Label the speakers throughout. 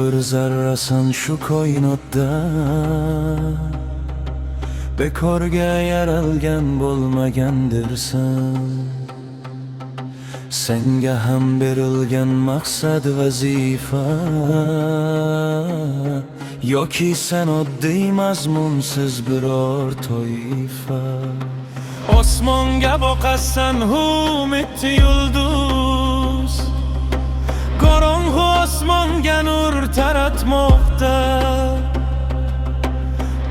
Speaker 1: bir zarrasan şu koynotda, bekorga yaralgan bo'lmagandirsan. Senga ham berilgan maqsad vazifa, yoki sen oddiy mazmunsiz biror toifa. Osmonga boqasan umidli yulduz, qorong'u osmonga nur taratmoqda.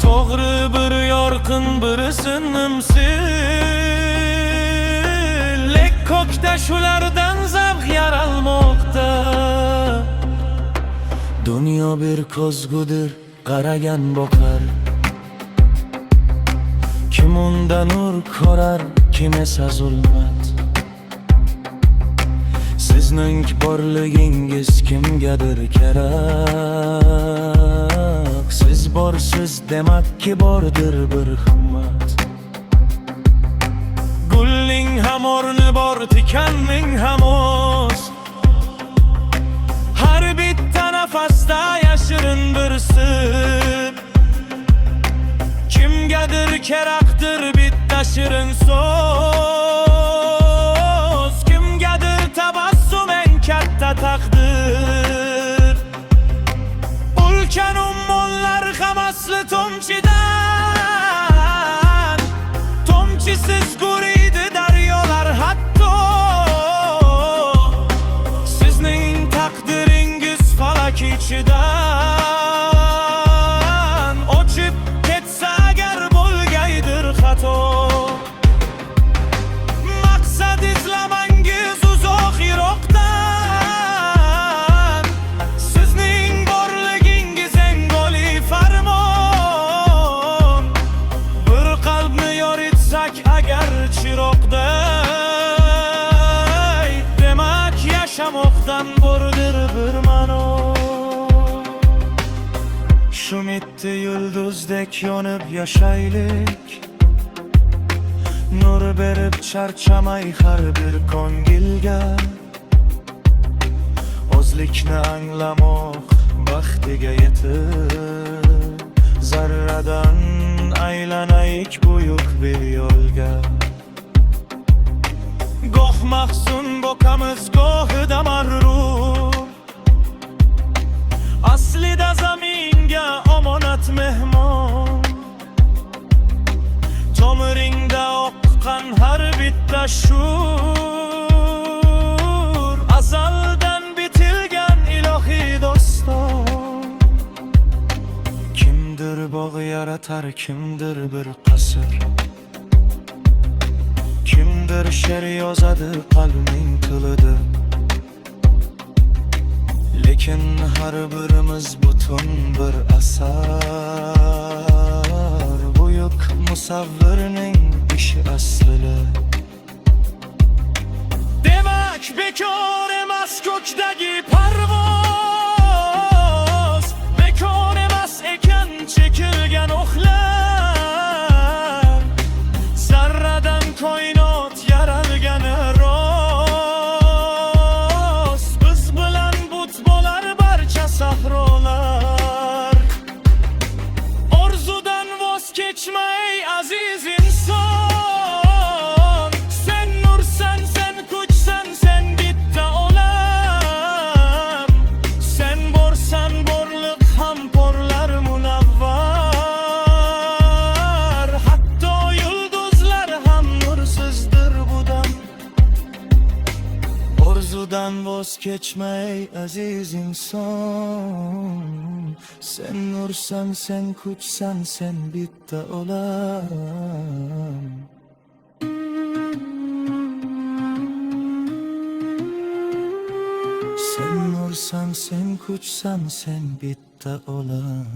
Speaker 1: To'g'ri bir yorqin, biri sinimsiz, lek ko'kda shulardan zavq yaralmoqda. Dunyo bir ko'zgudir, qaragan boqar. Kim unda nur ko'rar, kim esa zulmat. Sizning borligingiz kimgadir kerak. Siz borsiz demak ki bordir bir himmat. Gulning ham o'rni bor, tikanning ham o'z. Har bitta nafasda yashirin bir sir. Kimgadir kerakdir bitta shirin so'z. Kimgadir tabassum eng katta taqdir. Ulkan ummonlar ham asli tomchidan. Tomchisiz quriydi daryolar hatto. Sizning taqdiringiz falak ichidan o'chib ketsa agar bo'lgaydir xato. Maqsad izlamangiz uzoq yiroqdan. Sizning borligingiz eng oliy farmon. Bir qalbni yoritsak agar chiroqday, demak yashamoqdan bordir bir ma'no. Şu mitti yulduzdek yonib yashaylik, nur berib charchamay har bir ko'ngilga. O'zlikni anglamoq baxtiga yetib, zarradan aylanayik buyuk bir yo'lga. Goh mahzun boqamiz, gohida mag'rur. Aslida zaminga omonat mehmon. Tomiringda oqqan har bitta shur, azaldan bitilgan ilohiy doston. Kimdir bog' yaratar, kimdir bir qasr. Kimdir she'r yozadi qalbning tilida. Lekin har birimiz butun bir asar. Buyuk musavvirning ishi aslida. Demak bekor emas ko'kdagi parvoz. Bekor emas ekan chekilgan o'qlar. Zarradan koinot yaralgani rost. Biz bilan but bo'lar barcha sahrolar. Orzudan voz kechmay aziz inson. Sen nursan, sen kuchsan, sen bitta olam. Sen borsan borliq ham porlar munavvar. Hatto yulduzlar ham nursizdir bu dam. Orzudan voz kechmay aziz inson. Sen nursan, sen kuchsan, sen bitta olam. Sen nursan, sen kuchsan, sen bitta olam.